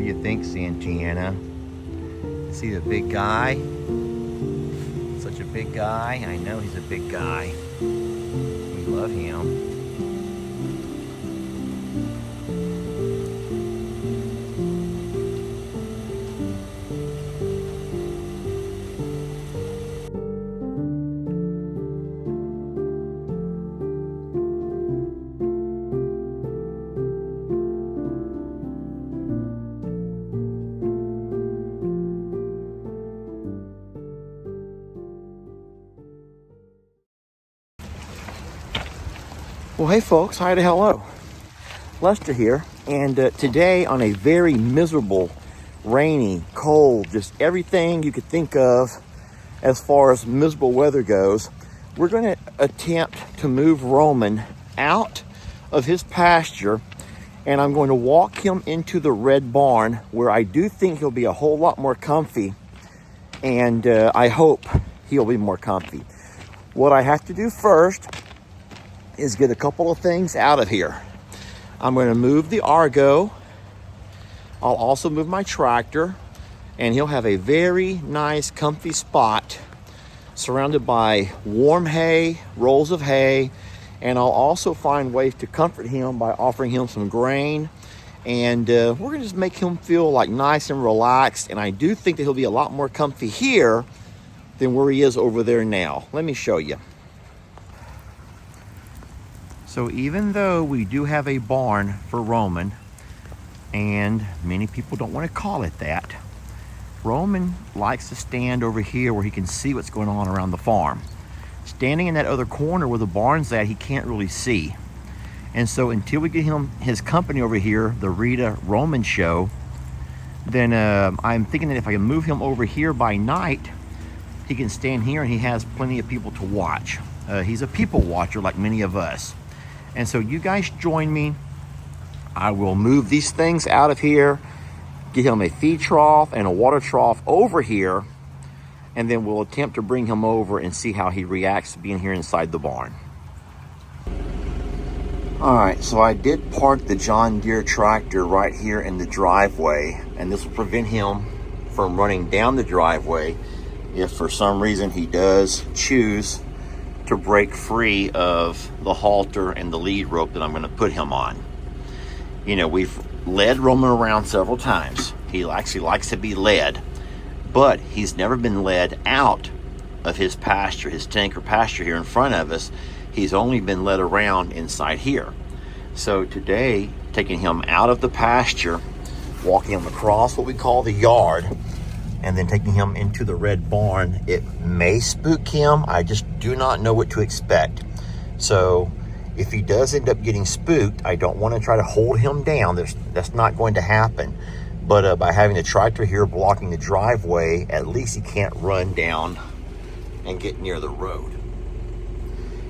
you think, Santiana? See the big guy? Such a big guy. I know he's a big guy. We love him. Well, hey folks, hi to hello. Lester here, and today on a very miserable, rainy, cold, just everything you could think of as far as miserable weather goes, we're going to attempt to move Roman out of his pasture, and I'm going to walk him into the red barn where I do think he'll be a whole lot more comfy, and I hope he'll be more comfy. What I have to do first is get a couple of things out of here. I'm going to move the Argo. I'll also move my tractor, and he'll have a very nice comfy spot surrounded by warm hay, rolls of hay, and I'll also find ways to comfort him by offering him some grain, and we're going to just make him feel like nice and relaxed, and I do think that he'll be a lot more comfy here than where he is over there now. Let me show you. So even though we do have a barn for Roman, and many people don't want to call it that, Roman likes to stand over here where he can see what's going on around the farm. Standing in that other corner where the barn's at, he can't really see. And so until we get him his company over here, the Rita Roman show, then I'm thinking that if I can move him over here by night, he can stand here and he has plenty of people to watch. He's a people watcher like many of us. And so you guys join me. I will move these things out of here, get him a feed trough and a water trough over here, and then we'll attempt to bring him over and see how he reacts to being here inside the barn. All right, so I did park the John Deere tractor right here in the driveway, and this will prevent him from running down the driveway if for some reason he does choose to break free of the halter and the lead rope that I'm going to put him on. You know, we've led Roman around several times. He actually likes to be led, but he's never been led out of his pasture, his tanker pasture here in front of us. He's only been led around inside here. So today, taking him out of the pasture, walking him across what we call the yard, and then taking him into the red barn, it may spook him. I just do not know what to expect. So if he does end up getting spooked, I don't want to try to hold him down. That's not going to happen. But by having the tractor here blocking the driveway, at least he can't run down and get near the road.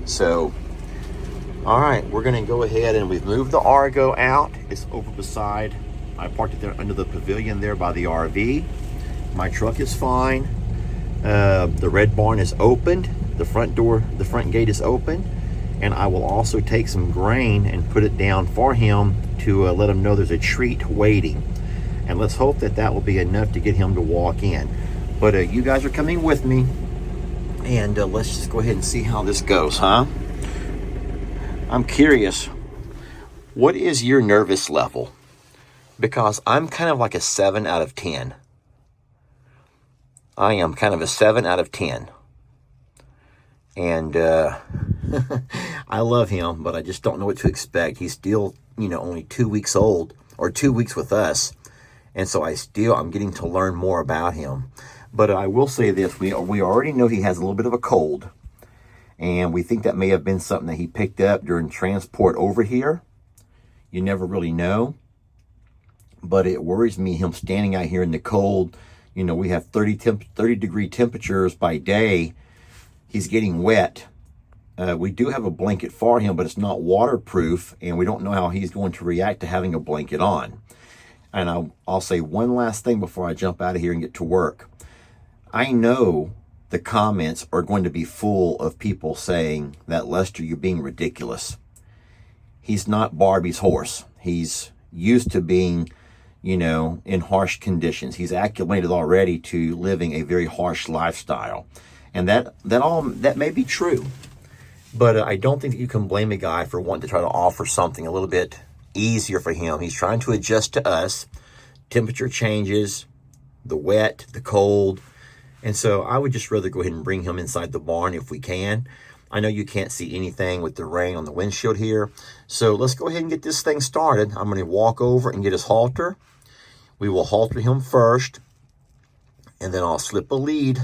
So, all right, we're going to go ahead, and we've moved the Argo out. It's over beside, I parked it there under the pavilion there by the RV. My truck is fine. The red barn is opened. The front gate is open. And I will also take some grain and put it down for him to let him know there's a treat waiting. And let's hope that that will be enough to get him to walk in. But you guys are coming with me. And let's just go ahead and see how this goes, huh? I'm curious, what is your nervous level? Because I'm kind of like a 7 out of 10. I am kind of a 7 out of 10. And I love him, but I just don't know what to expect. He's still, only 2 weeks old, or 2 weeks with us. And so I'm getting to learn more about him. But I will say this, we already know he has a little bit of a cold. And we think that may have been something that he picked up during transport over here. You never really know. But it worries me, him standing out here in the cold. We have 30 degree temperatures by day. He's getting wet. We do have a blanket for him, but it's not waterproof, and we don't know how he's going to react to having a blanket on. And I'll say one last thing before I jump out of here and get to work. I know the comments are going to be full of people saying that, Lester, you're being ridiculous. He's not Barbie's horse. He's used to being you know, in harsh conditions. He's acclimated already to living a very harsh lifestyle. And that may be true. But I don't think that you can blame a guy for wanting to try to offer something a little bit easier for him. He's trying to adjust to us. Temperature changes, the wet, the cold. And so I would just rather go ahead and bring him inside the barn if we can. I know you can't see anything with the rain on the windshield here. So let's go ahead and get this thing started. I'm going to walk over and get his halter. We will halter him first. And then I'll slip a lead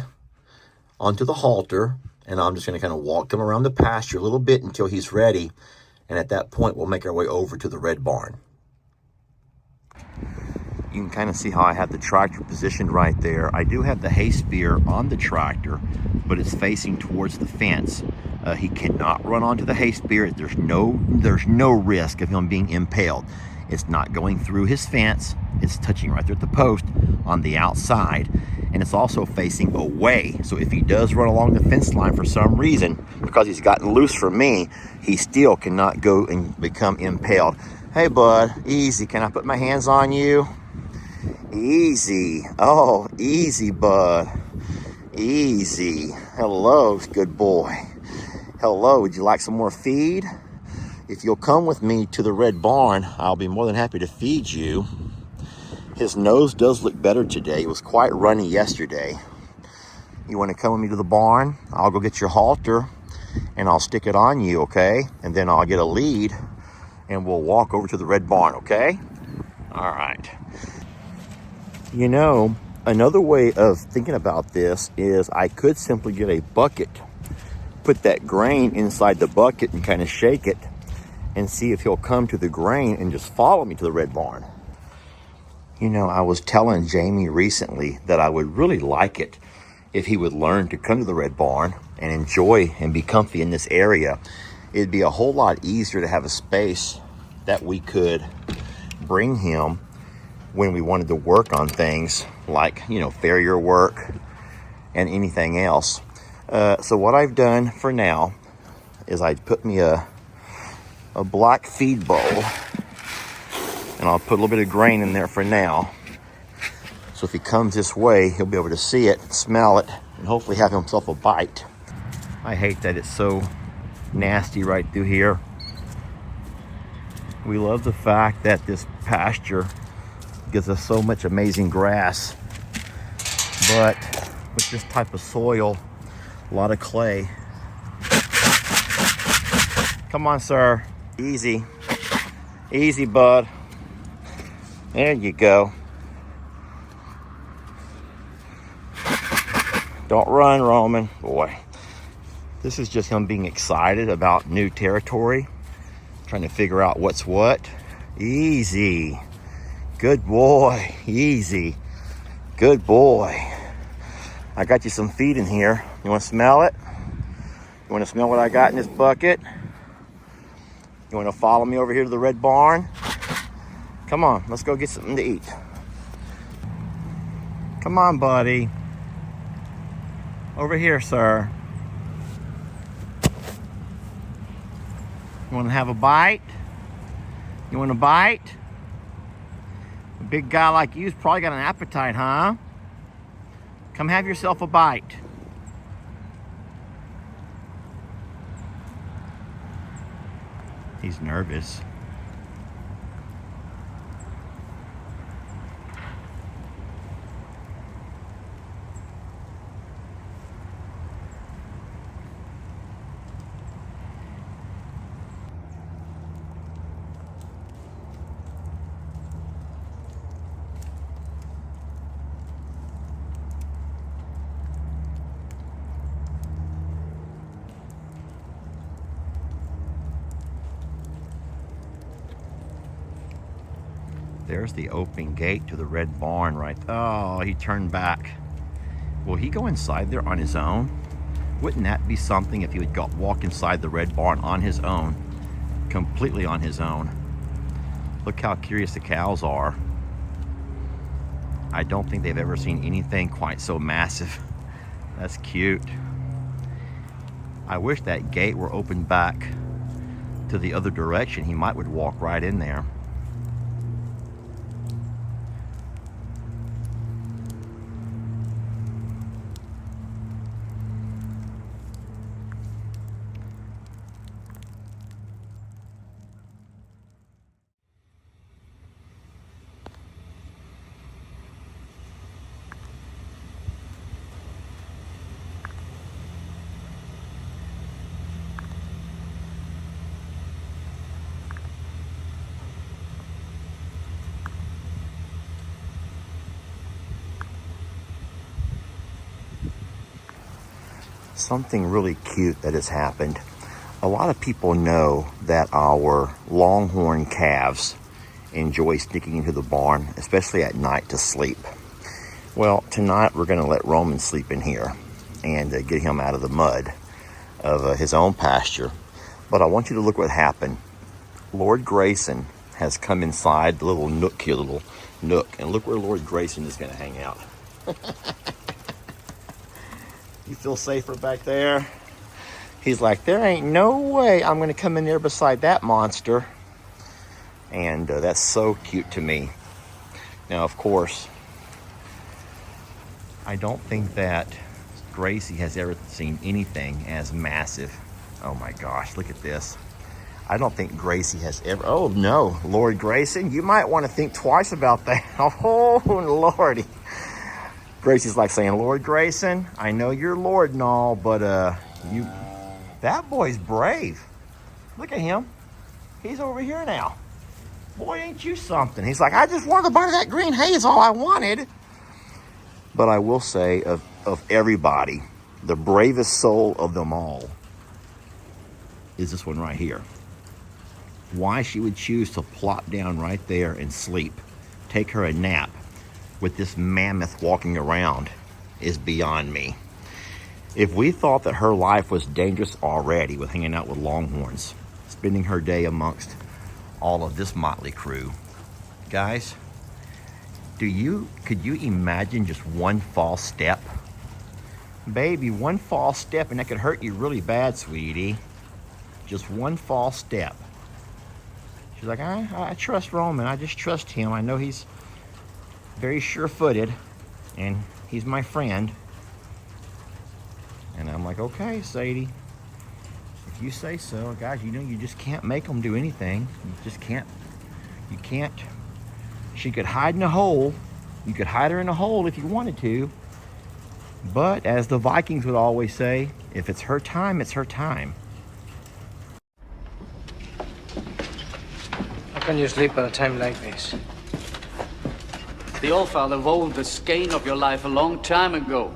onto the halter. And I'm just going to kind of walk him around the pasture a little bit until he's ready. And at that point, we'll make our way over to the red barn. You can kind of see how I have the tractor positioned right there. I do have the hay spear on the tractor, but it's facing towards the fence. He cannot run onto the hay spear. There's no risk of him being impaled. It's not going through his fence. It's touching right there at the post on the outside. And it's also facing away. So if he does run along the fence line for some reason, because he's gotten loose from me, he still cannot go and become impaled. Hey, bud, easy. Can I put my hands on you? Easy. Oh, easy, bud. Easy. Hello, good boy. Hello, would you like some more feed? If you'll come with me to the red barn, I'll be more than happy to feed you. His nose does look better today. It was quite runny yesterday. You want to come with me to the barn? I'll go get your halter and I'll stick it on you, okay? And then I'll get a lead and we'll walk over to the red barn, okay? All right. You know, another way of thinking about this is I could simply get a bucket, put that grain inside the bucket and kind of shake it and see if he'll come to the grain and just follow me to the red barn. You know, I was telling Jamie recently that I would really like it if he would learn to come to the red barn and enjoy and be comfy in this area. It'd be a whole lot easier to have a space that we could bring him when we wanted to work on things like, you know, farrier work and anything else. So what I've done for now is I put me a black feed bowl and I'll put a little bit of grain in there for now. So if he comes this way, he'll be able to see it, smell it, and hopefully have himself a bite. I hate that it's so nasty right through here. We love the fact that this pasture gives us so much amazing grass, but with this type of soil, a lot of clay. Come on, sir. Easy. Easy, bud. There you go. Don't run, Roman. Boy, this is just him being excited about new territory, trying to figure out what's what. Easy. Good boy. Easy. Good boy. I got you some feed in here. You want to smell it? You want to smell what I got in this bucket? You want to follow me over here to the red barn? Come on, let's go get something to eat. Come on, buddy. Over here, sir. You want to have a bite? You want a bite? A big guy like you's probably got an appetite, huh? Come have yourself a bite. He's nervous. There's the open gate to the red barn right. Oh, he turned back. Will he go inside there on his own? Wouldn't that be something if he would walk inside the red barn on his own, completely on his own? Look how curious the cows are. I don't think they've ever seen anything quite so massive. That's cute. I wish that gate were opened back to the other direction. He would walk right in there. something really cute that has happened. A lot of people know that our longhorn calves enjoy sneaking into the barn, especially at night to sleep. Well, tonight we're going to let Roman sleep in here and get him out of the mud of his own pasture. But I want you to look what happened. Lord Grayson has come inside the little nook here, and look where Lord Grayson is going to hang out. You feel safer back there? He's like, there ain't no way I'm going to come in there beside that monster. And that's so cute to me. Now, of course, I don't think that Gracie has ever seen anything as massive. Oh my gosh, look at this. I don't think Gracie has ever, oh no, Lord Grayson, you might want to think twice about that. Oh Lordy. Gracie's like saying, Lord Grayson, I know you're Lord and all, but that boy's brave. Look at him. He's over here now. Boy, ain't you something. He's like, I just wanted a bite of that green hay is all I wanted. But I will say, of everybody, the bravest soul of them all is this one right here. Why she would choose to plop down right there and sleep, take her a nap with this mammoth walking around is beyond me. If we thought that her life was dangerous already with hanging out with longhorns, spending her day amongst all of this motley crew, guys, could you imagine just one false step? Baby, one false step and that could hurt you really bad, sweetie. Just one false step. She's like, I trust Roman. I just trust him. I know he's very sure-footed, and he's my friend. And I'm like, okay, Sadie. If you say so. Guys, you know you just can't make them do anything. You just can't. You can't. She could hide in a hole. You could hide her in a hole if you wanted to. But as the Vikings would always say, if it's her time, it's her time. How can you sleep at a time like this? The All-Father rolled the skein of your life a long time ago.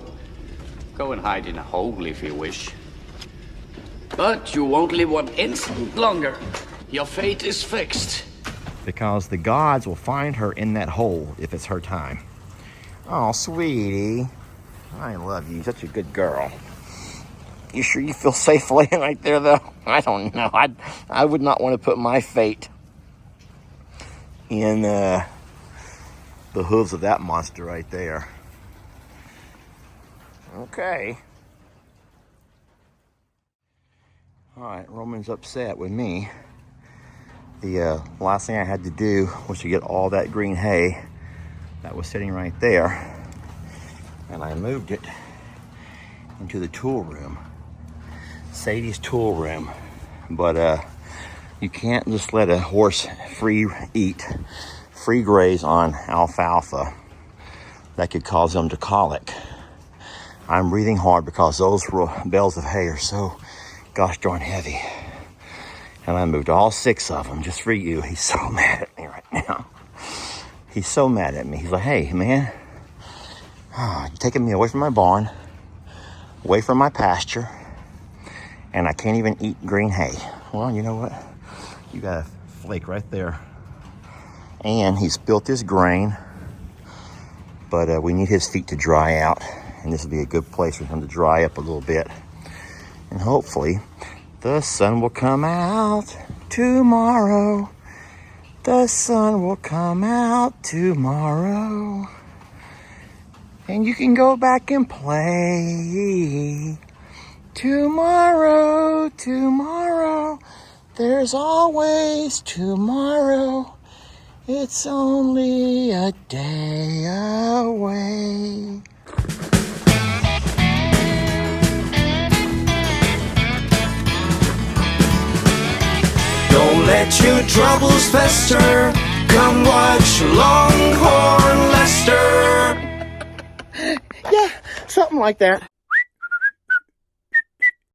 Go and hide in a hole if you wish. But you won't live 1 instant longer. Your fate is fixed. Because the gods will find her in that hole if it's her time. Oh, sweetie. I love you. Such a good girl. You sure you feel safe laying right there, though? I don't know. I would not want to put my fate in the hooves of that monster right there. Okay. All right, Roman's upset with me. The last thing I had to do was to get all that green hay that was sitting right there, and I moved it into the tool room, Sadie's tool room. But you can't just let a horse free graze on alfalfa. That could cause them to colic. I'm breathing hard because those bales of hay are so gosh darn heavy. And I moved all 6 of them just for you. He's so mad at me right now. He's so mad at me. He's like, hey, man, you're taking me away from my barn, away from my pasture, and I can't even eat green hay. Well, you know what? You got a flake right there. And he spilt his grain, but we need his feet to dry out, and this will be a good place for him to dry up a little bit. And hopefully the sun will come out tomorrow. The sun will come out tomorrow. And you can go back and play. Tomorrow, tomorrow. There's always tomorrow. It's only a day away. Don't let your troubles fester. Come watch Longhorn Lester. Yeah, something like that.